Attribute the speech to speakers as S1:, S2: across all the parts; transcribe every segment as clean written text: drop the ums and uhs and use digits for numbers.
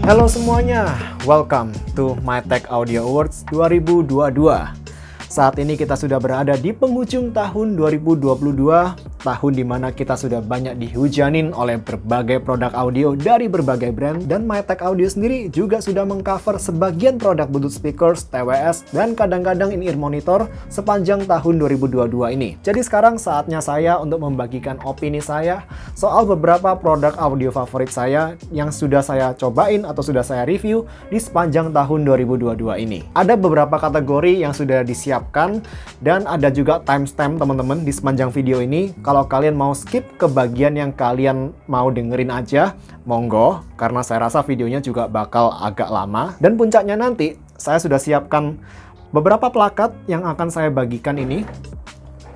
S1: Halo semuanya, welcome to MyTech Audio Awards 2022. Saat ini kita sudah berada di penghujung tahun 2022, tahun dimana kita sudah banyak dihujanin oleh berbagai produk audio dari berbagai brand, dan MyTech Audio sendiri juga sudah mengcover sebagian produk Bluetooth speakers, TWS, dan kadang-kadang in-ear monitor sepanjang tahun 2022 ini. Jadi sekarang saatnya saya untuk membagikan opini saya soal beberapa produk audio favorit saya yang sudah saya cobain atau sudah saya review di sepanjang tahun 2022 ini. Ada beberapa kategori yang sudah disiapkan dan ada juga timestamp teman-teman di sepanjang video ini. Kalau kalian mau skip ke bagian yang kalian mau dengerin aja, monggo, karena saya rasa videonya juga bakal agak lama. Dan puncaknya nanti, saya sudah siapkan beberapa plakat yang akan saya bagikan ini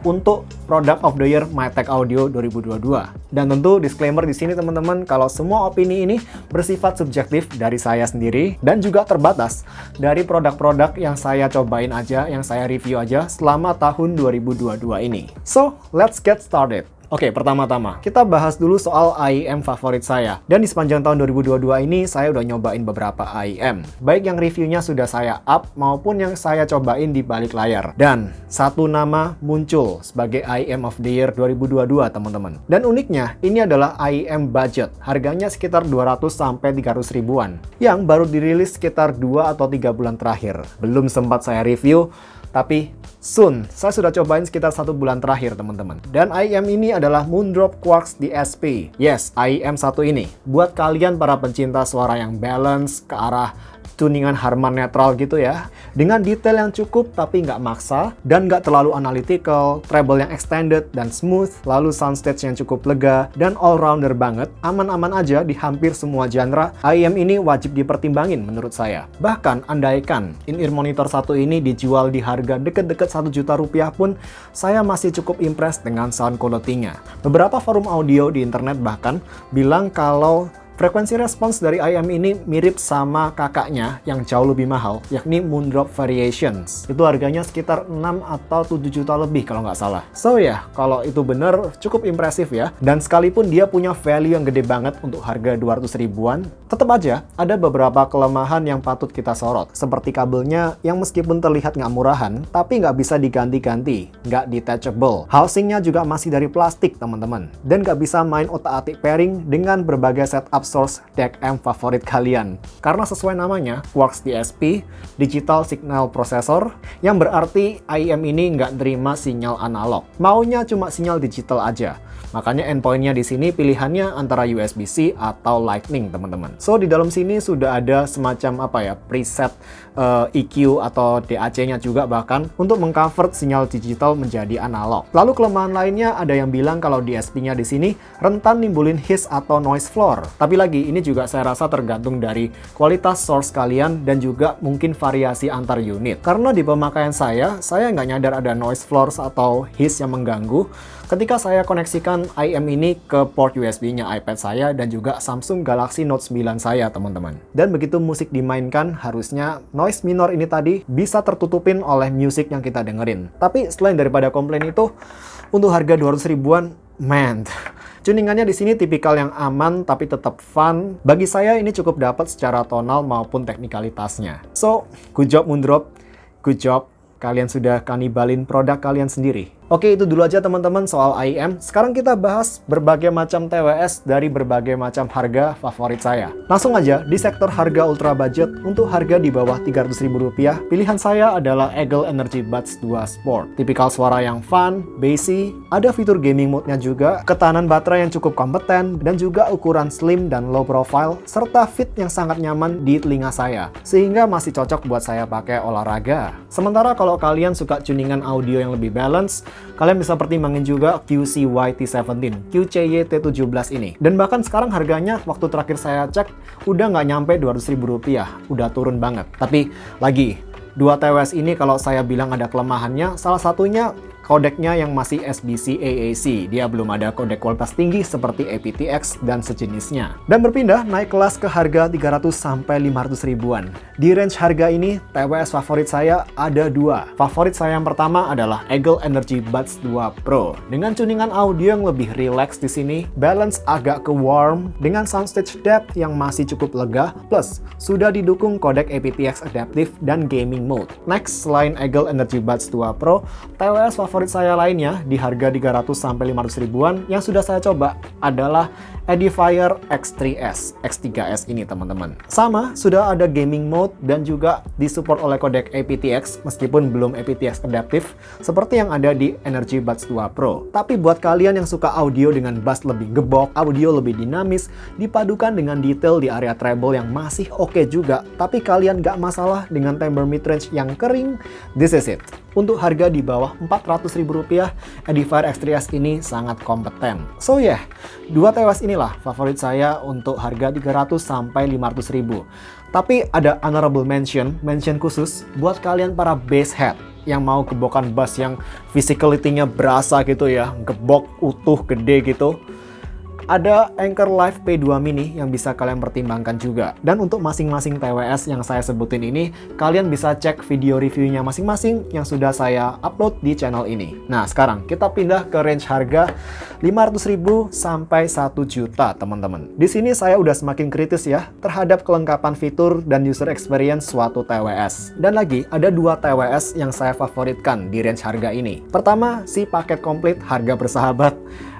S1: untuk Product of the Year MyTech Audio 2022. Dan tentu disclaimer di sini teman-teman, kalau semua opini ini bersifat subjektif dari saya sendiri dan juga terbatas dari produk-produk yang saya cobain aja, yang saya review aja selama tahun 2022 ini. So, let's get started. Oke, pertama-tama kita bahas dulu soal IEM favorit saya. Dan di sepanjang tahun 2022 ini saya udah nyobain beberapa IEM. Baik yang reviewnya sudah saya up maupun yang saya cobain di balik layar. Dan satu nama muncul sebagai IEM of the Year 2022 teman-teman. Dan uniknya ini adalah IEM budget. Harganya sekitar 200 sampai 300 ribuan. Yang baru dirilis sekitar 2 atau 3 bulan terakhir. Belum sempat saya review, tapi soon, saya sudah cobain sekitar 1 bulan terakhir teman-teman. Dan IEM ini adalah Moondrop Quartz DSP. Yes, IEM 1 ini. Buat kalian para pencinta suara yang balance ke arah tuningan Harman netral gitu ya. Dengan detail yang cukup tapi nggak maksa, dan nggak terlalu analytical, treble yang extended dan smooth, lalu soundstage yang cukup lega, dan all-rounder banget, aman-aman aja di hampir semua genre. IEM ini wajib dipertimbangin menurut saya. Bahkan andaikan in-ear monitor satu ini dijual di harga deket-deket 1 juta rupiah pun, saya masih cukup impress dengan sound quality-nya. Beberapa forum audio di internet bahkan bilang kalau frekuensi respons dari IEM ini mirip sama kakaknya yang jauh lebih mahal, yakni Moondrop Variations. Itu harganya sekitar 6 atau 7 juta lebih kalau nggak salah. So ya, kalau itu bener cukup impresif ya. Dan sekalipun dia punya value yang gede banget untuk harga 200 ribuan, tetap aja ada beberapa kelemahan yang patut kita sorot. Seperti kabelnya yang meskipun terlihat nggak murahan, tapi nggak bisa diganti-ganti, nggak detachable. Housingnya juga masih dari plastik teman-teman. Dan nggak bisa main otak-atik pairing dengan berbagai setup source DEC-M favorit kalian. Karena sesuai namanya, Quartz DSP, Digital Signal Processor, yang berarti IEM ini nggak terima sinyal analog. Maunya cuma sinyal digital aja. Makanya endpoint-nya di sini pilihannya antara USB-C atau Lightning, teman-teman. So, di dalam sini sudah ada semacam preset EQ atau DAC-nya juga bahkan untuk mengcover sinyal digital menjadi analog. Lalu kelemahan lainnya ada yang bilang kalau DSP-nya di sini rentan nimbulin hiss atau noise floor. Tapi lagi, ini juga saya rasa tergantung dari kualitas source kalian dan juga mungkin variasi antar unit. Karena di pemakaian saya nggak nyadar ada noise floors atau hiss yang mengganggu ketika saya koneksikan IEM ini ke port USB-nya iPad saya dan juga Samsung Galaxy Note 9 saya, teman-teman. Dan begitu musik dimainkan, harusnya noise minor ini tadi bisa tertutupin oleh musik yang kita dengerin. Tapi selain daripada komplain itu, untuk harga 200 ribuan, man, tuningannya di sini tipikal yang aman tapi tetap fun. Bagi saya ini cukup dapat secara tonal maupun teknikalitasnya. So, good job Moondrop, good job. Kalian sudah kanibalin produk kalian sendiri. Oke, itu dulu aja teman-teman soal IEM. Sekarang kita bahas berbagai macam TWS dari berbagai macam harga favorit saya. Langsung aja, di sektor harga ultra budget, untuk harga di bawah 300 ribu rupiah, pilihan saya adalah Eagle Energy Buds 2 Sport. Tipikal suara yang fun, bassy, ada fitur gaming mode-nya juga, ketahanan baterai yang cukup kompeten, dan juga ukuran slim dan low profile, serta fit yang sangat nyaman di telinga saya, sehingga masih cocok buat saya pakai olahraga. Sementara kalau kalian suka tuningan audio yang lebih balance, kalian bisa pertimbangin juga QCY-T17, QCY-T17 ini. Dan bahkan sekarang harganya, waktu terakhir saya cek, udah nggak nyampe 200 ribu rupiah. Udah turun banget. Tapi lagi, dua TWS ini kalau saya bilang ada kelemahannya, salah satunya kodeknya yang masih SBC AAC. Dia belum ada kodek kualitas tinggi seperti aptX dan sejenisnya. Dan berpindah naik kelas ke harga 300 sampai 500 ribuan. Di range harga ini, TWS favorit saya ada dua. Favorit saya yang pertama adalah Eagle Energy Buds 2 Pro. Dengan tuningan audio yang lebih relax di sini, balance agak ke warm dengan soundstage depth yang masih cukup lega, plus sudah didukung kodek aptX adaptive dan gaming mode. Next, selain Eagle Energy Buds 2 Pro, TWS favorit saya lainnya di harga 300 sampai 500 ribuan yang sudah saya coba adalah Edifier X3S, X3S ini teman-teman. Sama, sudah ada gaming mode dan juga disupport oleh kodek aptX meskipun belum aptX adaptive seperti yang ada di Energy Buds 2 Pro. Tapi buat kalian yang suka audio dengan bass lebih gebok, audio lebih dinamis, dipadukan dengan detail di area treble yang masih oke juga, tapi kalian gak masalah dengan timbre midrange yang kering, this is it. Untuk harga di bawah Rp400.000, Edifier X3S ini sangat kompeten. So yeah, dua TWS inilah favorit saya untuk harga 300 sampai 500 ribu. Tapi ada honorable mention khusus buat kalian para bass head yang mau gebokan bass yang physicality-nya berasa gitu ya, gebok utuh gede gitu. Ada Anker Live P2 Mini yang bisa kalian pertimbangkan juga. Dan untuk masing-masing TWS yang saya sebutin ini, kalian bisa cek video reviewnya masing-masing yang sudah saya upload di channel ini. Nah, sekarang kita pindah ke range harga 500.000 sampai 1 juta, teman-teman. Di sini saya udah semakin kritis ya terhadap kelengkapan fitur dan user experience suatu TWS. Dan lagi, ada dua TWS yang saya favoritkan di range harga ini. Pertama, si paket komplit harga bersahabat,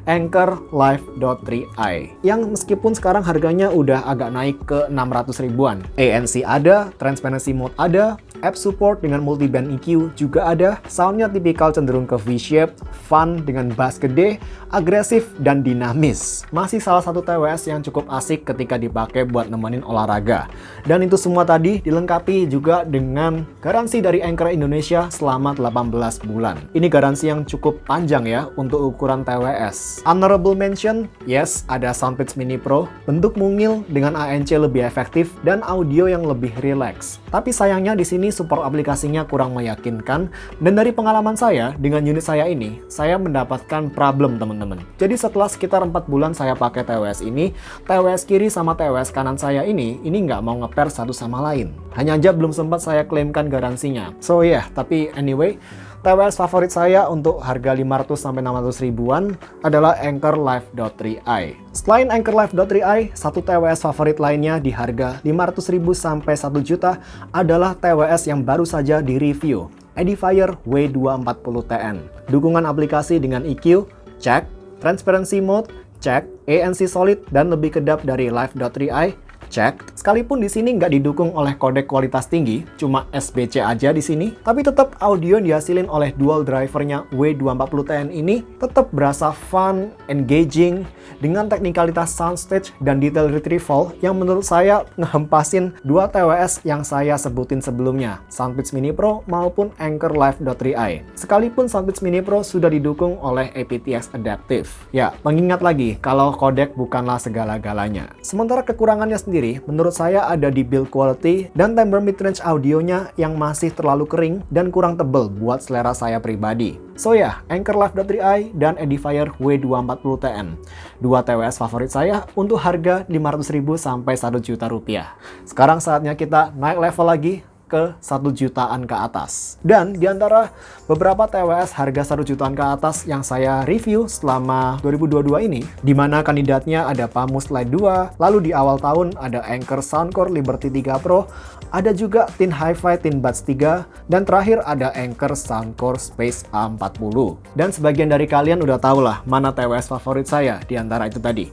S1: Anker Live 3i, yang meskipun sekarang harganya udah agak naik ke 600 ribuan. ANC ada, transparency mode ada, app support dengan multiband EQ juga ada, soundnya tipikal cenderung ke V-shape, fun dengan bass gede, agresif dan dinamis. Masih salah satu TWS yang cukup asik ketika dipakai buat nemenin olahraga. Dan itu semua tadi dilengkapi juga dengan garansi dari Anker Indonesia selama 18 bulan. Ini garansi yang cukup panjang ya untuk ukuran TWS. Honorable mention, yes, ada Soundpitch Mini Pro, bentuk mungil dengan ANC lebih efektif dan audio yang lebih relax. Tapi sayangnya di sini support aplikasinya kurang meyakinkan, dan dari pengalaman saya dengan unit saya ini, saya mendapatkan problem teman-teman. Jadi setelah sekitar 4 bulan saya pakai TWS ini, TWS kiri sama TWS kanan saya ini nggak mau nge-pair satu sama lain. Hanya aja belum sempat saya klaimkan garansinya. So yeah, tapi anyway, TWS favorit saya untuk harga 500 sampai 600 ribuan adalah Anker Live 3i. Selain Anker Live 3i, satu TWS favorit lainnya di harga 500.000 sampai 1 juta adalah TWS yang baru saja di-review, Edifier W240TN. Dukungan aplikasi dengan EQ, cek, transparency mode, cek, ANC solid dan lebih kedap dari Live 3i, cek. Sekalipun di sini nggak didukung oleh kodek kualitas tinggi, cuma SBC aja di sini, tapi tetap audio yang dihasilin oleh dual drivernya W240TN ini tetap berasa fun, engaging, dengan teknikalitas soundstage dan detail retrieval yang menurut saya ngehempasin dua TWS yang saya sebutin sebelumnya, Soundpitch Mini Pro maupun Anker Live 3i. Sekalipun Soundpitch Mini Pro sudah didukung oleh aptX Adaptive. Ya, mengingat lagi kalau kodek bukanlah segala-galanya. Sementara kekurangannya sendiri, menurut saya ada di build quality dan timbre midrange audionya yang masih terlalu kering dan kurang tebel buat selera saya pribadi. So ya, Anker Live 3i dan Edifier W240TN. Dua TWS favorit saya untuk harga 500.000 sampai 1 juta rupiah. Sekarang saatnya kita naik level lagi ke 1 jutaan ke atas. Dan di antara beberapa TWS harga 1 jutaan ke atas yang saya review selama 2022 ini, di mana kandidatnya ada Pamus Lite 2, lalu di awal tahun ada Anker Soundcore Liberty 3 Pro, ada juga Tin Hi-Fi Tin Buds 3, dan terakhir ada Anker Soundcore Space A40. Dan sebagian dari kalian udah tahu lah mana TWS favorit saya di antara itu tadi.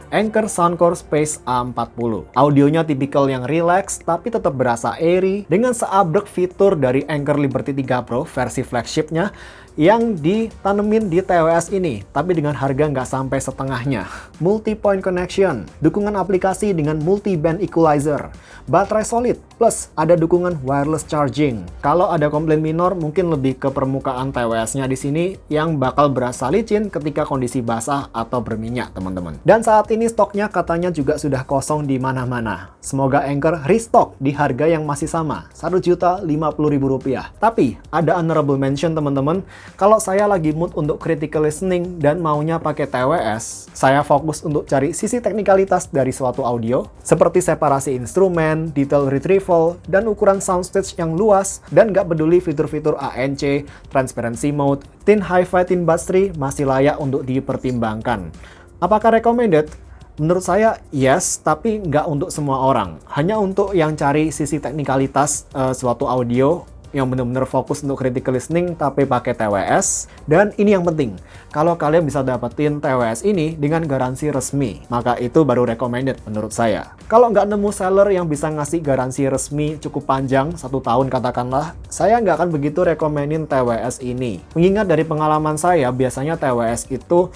S1: Anker Soundcore Space A40. Audionya tipikal yang relax tapi tetap berasa airy dengan seabrek fitur dari Anker Liberty 3 Pro versi flagshipnya yang ditanemin di TWS ini, tapi dengan harga nggak sampai setengahnya. Multi-point connection, dukungan aplikasi dengan multi-band equalizer, baterai solid, plus ada dukungan wireless charging. Kalau ada komplain minor, mungkin lebih ke permukaan TWS-nya di sini yang bakal berasa licin ketika kondisi basah atau berminyak, teman-teman. Dan saat ini stoknya katanya juga sudah kosong di mana-mana. Semoga Anker restock di harga yang masih sama, Rp1.050.000. Tapi ada honorable mention, teman-teman. Kalau saya lagi mood untuk critical listening dan maunya pakai TWS, saya fokus untuk cari sisi teknikalitas dari suatu audio, seperti separasi instrumen, detail retrieval, dan ukuran soundstage yang luas, dan nggak peduli fitur-fitur ANC, transparency mode, thin hi-fi, thin bass tree masih layak untuk dipertimbangkan. Apakah recommended? Menurut saya, yes, tapi nggak untuk semua orang. Hanya untuk yang cari sisi teknikalitas suatu audio, yang benar-benar fokus untuk critical listening tapi pakai TWS. Dan ini yang penting, kalau kalian bisa dapetin TWS ini dengan garansi resmi, maka itu baru recommended menurut saya. Kalau nggak nemu seller yang bisa ngasih garansi resmi cukup panjang, 1 tahun katakanlah, saya nggak akan begitu rekomenin TWS ini. Mengingat dari pengalaman saya, biasanya TWS itu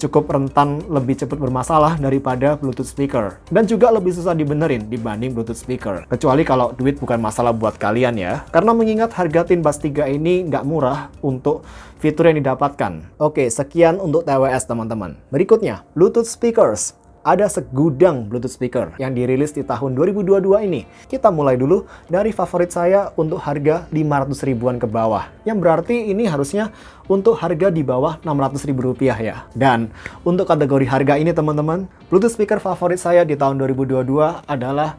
S1: cukup rentan lebih cepat bermasalah daripada Bluetooth speaker. Dan juga lebih susah dibenerin dibanding Bluetooth speaker. Kecuali kalau duit bukan masalah buat kalian ya. Karena mengingat harga Thin Bass 3 ini nggak murah untuk fitur yang didapatkan. Oke, sekian untuk TWS teman-teman. Berikutnya, Bluetooth speakers. Ada segudang Bluetooth speaker yang dirilis di tahun 2022 ini. Kita mulai dulu dari favorit saya untuk harga 500 ribuan ke bawah. Yang berarti ini harusnya untuk harga di bawah 600 ribu rupiah ya. Dan untuk kategori harga ini teman-teman, Bluetooth speaker favorit saya di tahun 2022 adalah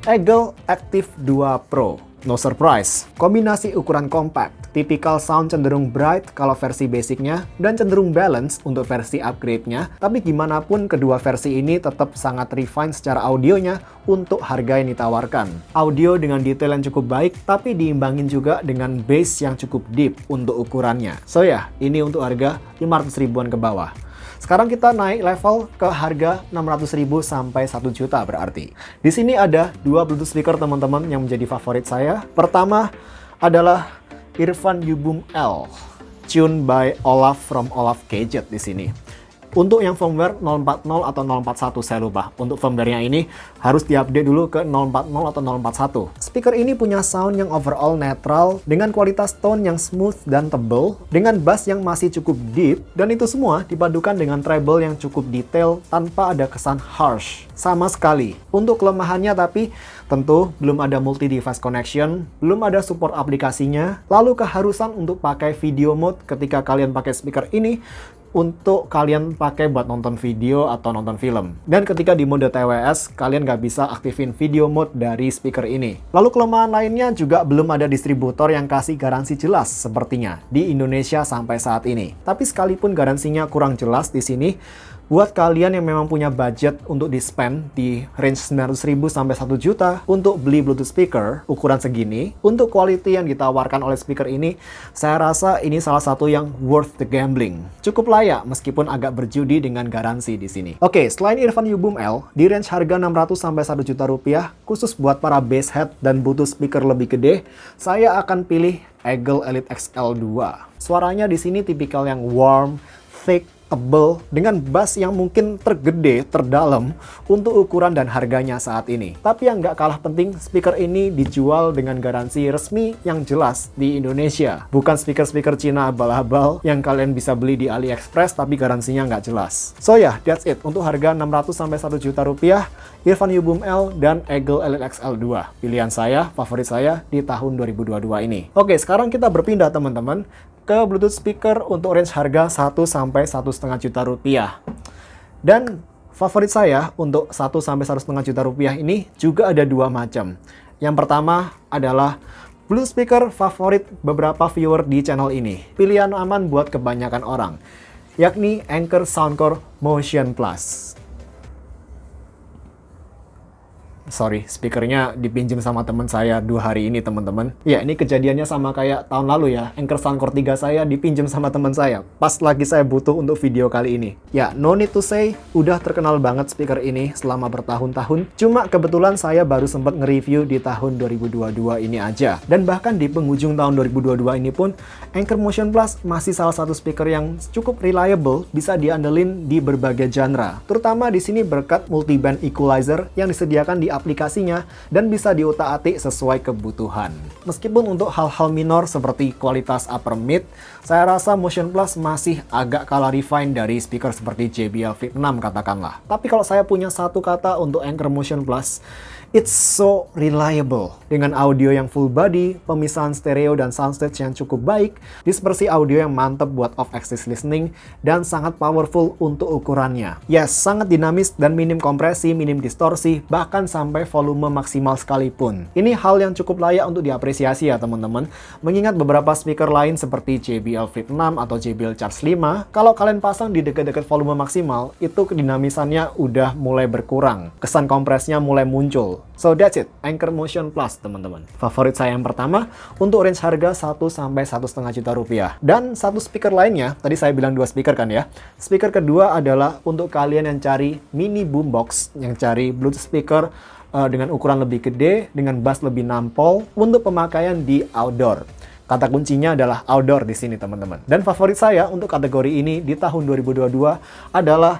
S1: Eagle Active 2 Pro. No surprise, kombinasi ukuran compact, tipikal sound cenderung bright kalau versi basicnya, dan cenderung balance untuk versi upgrade-nya. Tapi gimana pun kedua versi ini tetap sangat refine secara audionya untuk harga yang ditawarkan. Audio dengan detail yang cukup baik, tapi diimbangin juga dengan bass yang cukup deep untuk ukurannya. So ya, ini untuk harga 500 ribuan ke bawah. Sekarang kita naik level ke harga 600 ribu sampai 1 juta berarti. Di sini ada dua Bluetooth speaker teman-teman yang menjadi favorit saya. Pertama adalah Earphone U-Boom L, tuned by Olaf from Olaf Gadget di sini. Untuk yang firmware 040 atau 041 saya lupa. Untuk firmware-nya ini harus diupdate dulu ke 040 atau 041. Speaker ini punya sound yang overall netral dengan kualitas tone yang smooth dan tebal, dengan bass yang masih cukup deep, dan itu semua dipadukan dengan treble yang cukup detail tanpa ada kesan harsh sama sekali. Untuk kelemahannya tapi tentu belum ada multi-device connection, belum ada support aplikasinya, lalu keharusan untuk pakai video mode ketika kalian pakai speaker ini untuk kalian pakai buat nonton video atau nonton film. Dan ketika di mode TWS, kalian nggak bisa aktifin video mode dari speaker ini. Lalu kelemahan lainnya juga belum ada distributor yang kasih garansi jelas sepertinya di Indonesia sampai saat ini. Tapi sekalipun garansinya kurang jelas di sini, buat kalian yang memang punya budget untuk di-spend di range 900.000 sampai 1 juta untuk beli Bluetooth speaker ukuran segini, untuk quality yang ditawarkan oleh speaker ini, saya rasa ini salah satu yang worth the gambling. Cukup layak meskipun agak berjudi dengan garansi di sini. Oke, selain Earphone U-Boom L, di range harga 600 sampai 1 juta rupiah, khusus buat para bass head dan butuh speaker lebih gede, saya akan pilih Eagle Elite XL2. Suaranya di sini tipikal yang warm, thick, tebel, dengan bass yang mungkin tergede, terdalam untuk ukuran dan harganya saat ini. Tapi yang nggak kalah penting, speaker ini dijual dengan garansi resmi yang jelas di Indonesia. Bukan speaker-speaker Cina abal-abal yang kalian bisa beli di AliExpress tapi garansinya nggak jelas. So ya, that's it. Untuk harga 600 sampai 1 juta rupiah, Earphone U-Boom L dan Eagle Elite XL2. Pilihan saya, favorit saya di tahun 2022 ini. Oke, sekarang kita berpindah teman-teman ke Bluetooth speaker untuk range harga 1 sampai 1,5 juta rupiah. Dan favorit saya untuk 1 sampai 1,5 juta rupiah ini juga ada dua macam. Yang pertama adalah Bluetooth speaker favorit beberapa viewer di channel ini. Pilihan aman buat kebanyakan orang, yakni Anker Soundcore Motion Plus. Sorry, speakernya dipinjam sama teman saya 2 hari ini teman-teman. Ya, ini kejadiannya sama kayak tahun lalu ya. Anker Soundcore 3 saya dipinjam sama teman saya pas lagi saya butuh untuk video kali ini. Ya, no need to say, udah terkenal banget speaker ini selama bertahun-tahun. Cuma kebetulan saya baru sempat nge-review di tahun 2022 ini aja. Dan bahkan di penghujung tahun 2022 ini pun, Anker Motion Plus masih salah satu speaker yang cukup reliable, bisa diandelin di berbagai genre. Terutama di sini berkat multi-band equalizer yang disediakan di aplikasinya dan bisa diutak-atik sesuai kebutuhan. Meskipun untuk hal-hal minor seperti kualitas upper mid, saya rasa Motion Plus masih agak kalah refine dari speaker seperti JBL Flip 6 katakanlah. Tapi kalau saya punya satu kata untuk Anker Motion Plus, it's so reliable. Dengan audio yang full body, pemisahan stereo dan soundstage yang cukup baik, dispersi audio yang mantap buat off-axis listening, dan sangat powerful untuk ukurannya. Yes, sangat dinamis dan minim kompresi, minim distorsi, bahkan sampai volume maksimal sekalipun. Ini hal yang cukup layak untuk diapresiasi ya teman-teman. Mengingat beberapa speaker lain seperti JBL Flip 6 atau JBL Charge 5, kalau kalian pasang di dekat-dekat volume maksimal, itu kedinamisannya udah mulai berkurang. Kesan kompresnya mulai muncul. So that's it, Anker Motion Plus teman-teman. Favorit saya yang pertama untuk range harga 1 sampai 1,5 juta rupiah. Dan satu speaker lainnya, tadi saya bilang 2 speaker kan ya. Speaker kedua adalah untuk kalian yang cari mini boombox, yang cari Bluetooth speaker dengan ukuran lebih gede, dengan bass lebih nampol untuk pemakaian di outdoor. Kata kuncinya adalah outdoor di sini teman-teman. Dan favorit saya untuk kategori ini di tahun 2022 adalah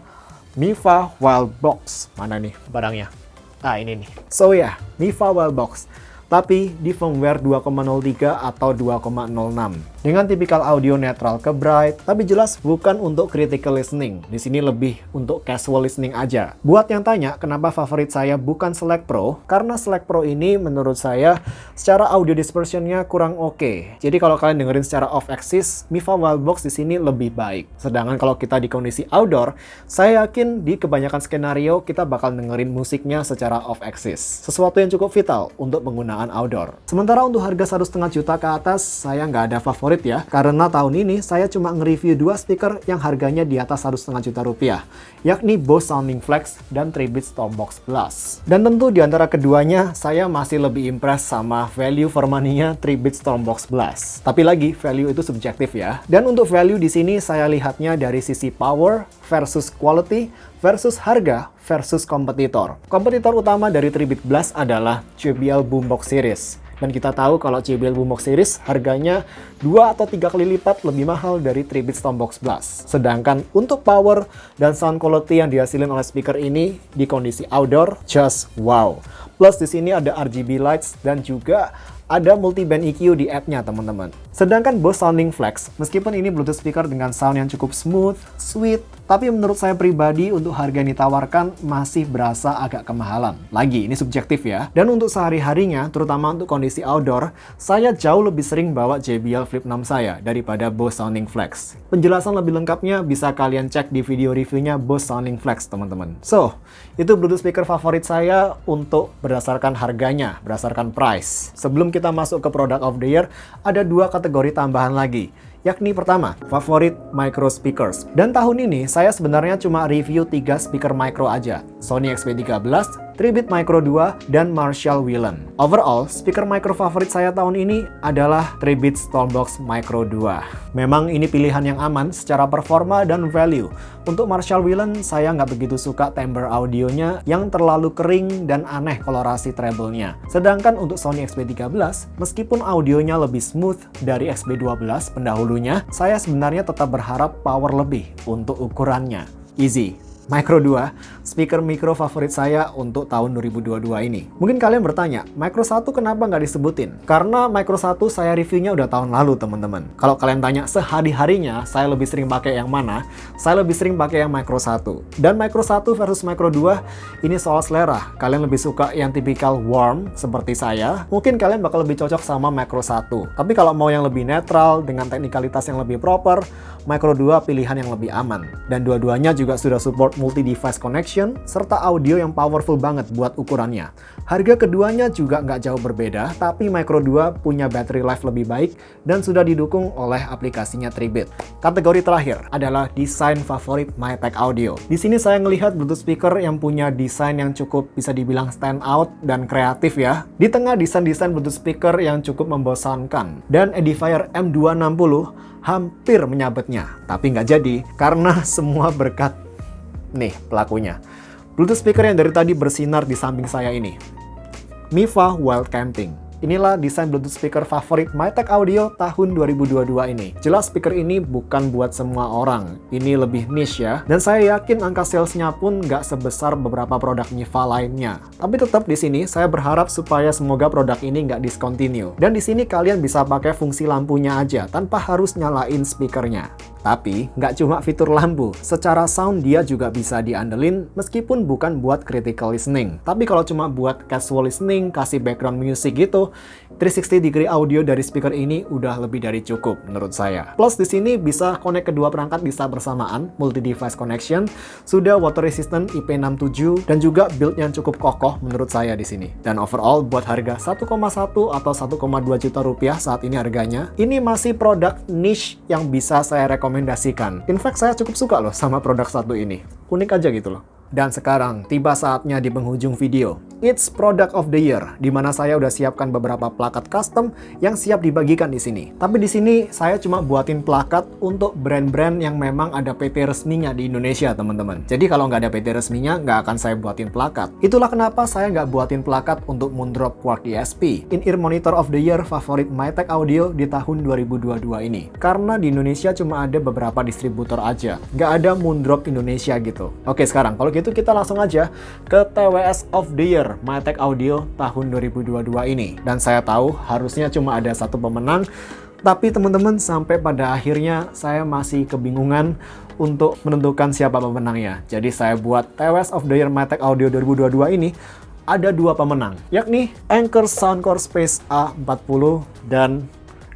S1: Mifa Wildbox. Mana nih barangnya? Nah ini nih. So ya, Mifa Wildbox. Tapi di firmware 2,03 atau 2,06. Dengan tipikal audio netral ke bright, tapi jelas bukan untuk critical listening. Di sini lebih untuk casual listening aja. Buat yang tanya kenapa favorit saya bukan Select Pro, karena Select Pro ini menurut saya secara audio dispersionnya kurang oke. Jadi kalau kalian dengerin secara off-axis, Mifa Wildbox di sini lebih baik. Sedangkan kalau kita di kondisi outdoor, saya yakin di kebanyakan skenario kita bakal dengerin musiknya secara off-axis. Sesuatu yang cukup vital untuk penggunaan outdoor. Sementara untuk harga 1,5 juta ke atas, saya nggak ada favorit ya, karena tahun ini saya cuma nge-review 2 speaker yang harganya di atas 1,5 juta rupiah, yakni Bose Sounding Flex dan 3-bit Stormbox Plus. Dan tentu di antara keduanya, saya masih lebih impress sama value for money-nya 3-bit Stormbox Plus. Tapi lagi, value itu subjektif ya. Dan untuk value di sini saya lihatnya dari sisi power versus quality versus harga versus kompetitor. Kompetitor utama dari 3-bit Blast adalah JBL Boombox Series. Dan kita tahu kalau JBL Boombox Series harganya 2 atau 3 kali lipat lebih mahal dari 3-bit Stormbox Blast. Sedangkan untuk power dan sound quality yang dihasilkan oleh speaker ini di kondisi outdoor, just wow. Plus di sini ada RGB lights dan juga ada multi-band EQ di app-nya teman-teman. Sedangkan Bose Sounding Flex, meskipun ini Bluetooth speaker dengan sound yang cukup smooth, sweet, tapi menurut saya pribadi untuk harga yang ditawarkan masih berasa agak kemahalan. Lagi, ini subjektif ya. Dan untuk sehari-harinya, terutama untuk kondisi outdoor, saya jauh lebih sering bawa JBL Flip 6 saya daripada Bose Sounding Flex. Penjelasan lebih lengkapnya bisa kalian cek di video reviewnya Bose Sounding Flex teman-teman. So, itu Bluetooth speaker favorit saya untuk berdasarkan harganya, berdasarkan price. Sebelum kita masuk ke product of the year, ada 2 kategori tambahan lagi. Yakni pertama, favorit micro speakers. Dan tahun ini saya sebenarnya cuma review 3 speaker micro aja. Sony XP13, 3-bit Micro 2, dan Marshall Whelan. Overall, speaker micro favorit saya tahun ini adalah 3-bit Stormbox Micro 2. Memang ini pilihan yang aman secara performa dan value. Untuk Marshall Whelan, saya nggak begitu suka timbre audionya yang terlalu kering dan aneh kolorasi treble-nya. Sedangkan untuk Sony XP13, meskipun audionya lebih smooth dari XP12 pendahulunya, saya sebenarnya tetap berharap power lebih untuk ukurannya. Easy. Micro 2, speaker micro favorit saya untuk tahun 2022 ini. Mungkin kalian bertanya, Micro 1 kenapa nggak disebutin? Karena Micro 1 saya reviewnya udah tahun lalu teman-teman. Kalau kalian tanya sehari-harinya saya lebih sering pakai yang mana? Saya lebih sering pakai yang Micro 1. Dan Micro 1 versus Micro 2 ini soal selera. Kalian lebih suka yang tipikal warm seperti saya, mungkin kalian bakal lebih cocok sama Micro 1. Tapi kalau mau yang lebih netral dengan teknikalitas yang lebih proper, Micro 2 pilihan yang lebih aman. Dan dua-duanya juga sudah support multi-device connection, serta audio yang powerful banget buat ukurannya. Harga keduanya juga nggak jauh berbeda, tapi Micro 2 punya battery life lebih baik dan sudah didukung oleh aplikasinya 3-bit. Kategori terakhir adalah desain favorit MyTech Audio. Di sini saya ngelihat Bluetooth speaker yang punya desain yang cukup bisa dibilang stand out dan kreatif ya. Di tengah desain-desain Bluetooth speaker yang cukup membosankan. Dan Edifier M260 hampir menyabetnya, tapi nggak jadi karena semua berkat nih pelakunya. Bluetooth speaker yang dari tadi bersinar di samping saya ini. Mifa Wild Camping. inilah desain Bluetooth speaker favorit MyTech Audio tahun 2022 ini. Jelas speaker ini bukan buat semua orang, ini lebih niche ya. Dan saya yakin angka salesnya pun nggak sebesar beberapa produk Miva lainnya. Tapi tetap di sini saya berharap supaya semoga produk ini nggak discontinue. Dan di sini kalian bisa pakai fungsi lampunya aja tanpa harus nyalain speakernya. Tapi nggak cuma fitur lampu, secara sound dia juga bisa diandelin meskipun bukan buat critical listening. Tapi kalau cuma buat casual listening, kasih background music gitu, 360 degree audio dari speaker ini udah lebih dari cukup menurut saya. Plus di sini bisa connect kedua perangkat bisa bersamaan, multi device connection, sudah water resistant IP67 dan juga build yang cukup kokoh menurut saya di sini. Dan overall buat harga 1,1 atau 1,2 juta rupiah saat ini harganya, ini masih produk niche yang bisa saya rekomendasikan. In fact saya cukup suka loh sama produk satu ini. Unik aja gitu loh. Dan sekarang tiba saatnya di penghujung video. It's Product of the Year, di mana saya udah siapkan beberapa plakat custom yang siap dibagikan di sini. Tapi di sini saya cuma buatin plakat untuk brand-brand yang memang ada PT resminya di Indonesia, teman-teman. Jadi kalau nggak ada PT resminya, nggak akan saya buatin plakat. Itulah kenapa saya nggak buatin plakat untuk Moondrop Quark ESP, In-Ear Monitor of the Year favorit MyTech Audio di tahun 2022 ini. Karena di Indonesia cuma ada beberapa distributor aja, nggak ada Moondrop Indonesia gitu. Oke, sekarang kalau gitu kita langsung aja ke TWS of the Year MyTech Audio tahun 2022 ini. Dan saya tahu harusnya cuma ada satu pemenang, tapi teman-teman sampai pada akhirnya saya masih kebingungan untuk menentukan siapa pemenangnya. Jadi saya buat TWS of the Year MyTech Audio 2022 ini ada dua pemenang, yakni Anker Soundcore Space A40 dan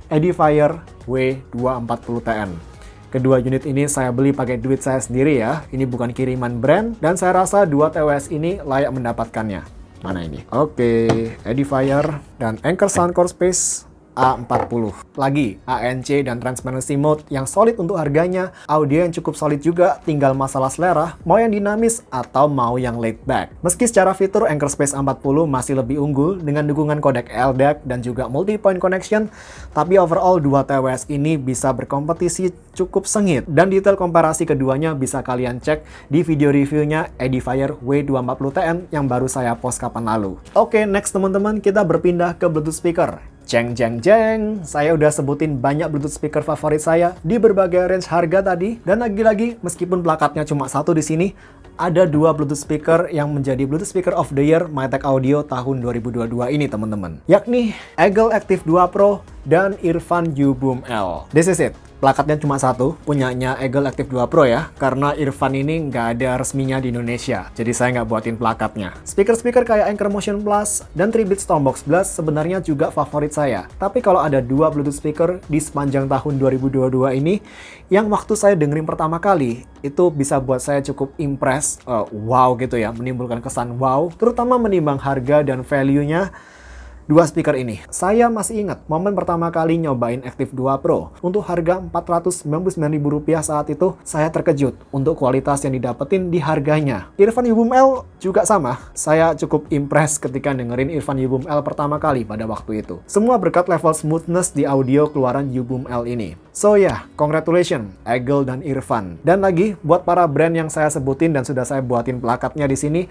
S1: Edifier W240TN. Kedua unit ini saya beli pakai duit saya sendiri ya. Ini bukan kiriman brand dan saya rasa dua TWS ini layak mendapatkannya. Mana ini? Oke, Edifier dan Anker Soundcore Space A40. Lagi, ANC dan Transparency Mode yang solid untuk harganya, audio yang cukup solid juga, tinggal masalah selera, mau yang dinamis atau mau yang laid back. Meski secara fitur Anker Space A40 masih lebih unggul dengan dukungan kodek LDAC dan juga multi-point connection, tapi overall dua TWS ini bisa berkompetisi cukup sengit. Dan detail komparasi keduanya bisa kalian cek di video reviewnya Edifier W240TN yang baru saya post kapan lalu. Oke, next teman-teman, kita berpindah ke Bluetooth speaker. Jeng jeng jeng, saya udah sebutin banyak Bluetooth speaker favorit saya di berbagai range harga tadi. Dan lagi-lagi, meskipun plakatnya cuma satu di sini, ada dua Bluetooth speaker yang menjadi Bluetooth Speaker of the Year MyTech Audio tahun 2022 ini teman-teman. Yakni Eagle Active 2 Pro dan Earphone U-Boom L. This is it. Plakatnya cuma satu, punyanya Eagle Active 2 Pro ya, karena Earphone ini nggak ada resminya di Indonesia, jadi saya nggak buatin plakatnya. Speaker-speaker kayak Anker Motion Plus dan 3-bit Stormbox Blast sebenarnya juga favorit saya. Tapi kalau ada dua Bluetooth speaker di sepanjang tahun 2022 ini, yang waktu saya dengerin pertama kali, itu bisa buat saya cukup impress, wow gitu ya, menimbulkan kesan wow, terutama menimbang harga dan value-nya. Dua speaker ini, saya masih ingat momen pertama kali nyobain Active 2 Pro. Untuk harga Rp499.000 saat itu, saya terkejut untuk kualitas yang didapetin di harganya. Earphone U-Boom L juga sama, saya cukup impress ketika dengerin Earphone U-Boom L pertama kali pada waktu itu. Semua berkat level smoothness di audio keluaran U-Boom L ini. So yeah, congratulations Eagle dan Earphone. Dan lagi, buat para brand yang saya sebutin dan sudah saya buatin plakatnya di sini,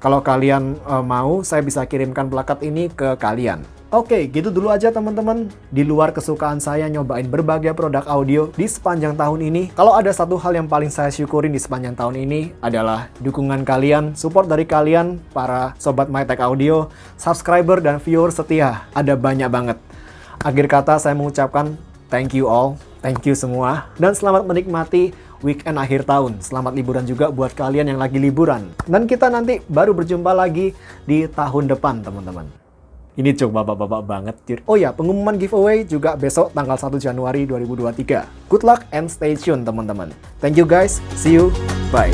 S1: kalau kalian mau, saya bisa kirimkan plakat ini ke kalian. Oke, gitu dulu aja teman-teman. Di luar kesukaan saya nyobain berbagai produk audio di sepanjang tahun ini, kalau ada satu hal yang paling saya syukurin di sepanjang tahun ini adalah dukungan kalian, support dari kalian, para sobat MyTech Audio, subscriber dan viewer setia. Ada banyak banget. Akhir kata saya mengucapkan thank you all, thank you semua, dan selamat menikmati weekend akhir tahun. Selamat liburan juga buat kalian yang lagi liburan. Dan kita nanti baru berjumpa lagi di tahun depan, teman-teman. Ini coba bapak-bapak banget, Cir. Oh ya, pengumuman giveaway juga besok tanggal 1 Januari 2023. Good luck and stay tune, teman-teman. Thank you guys, see you, bye.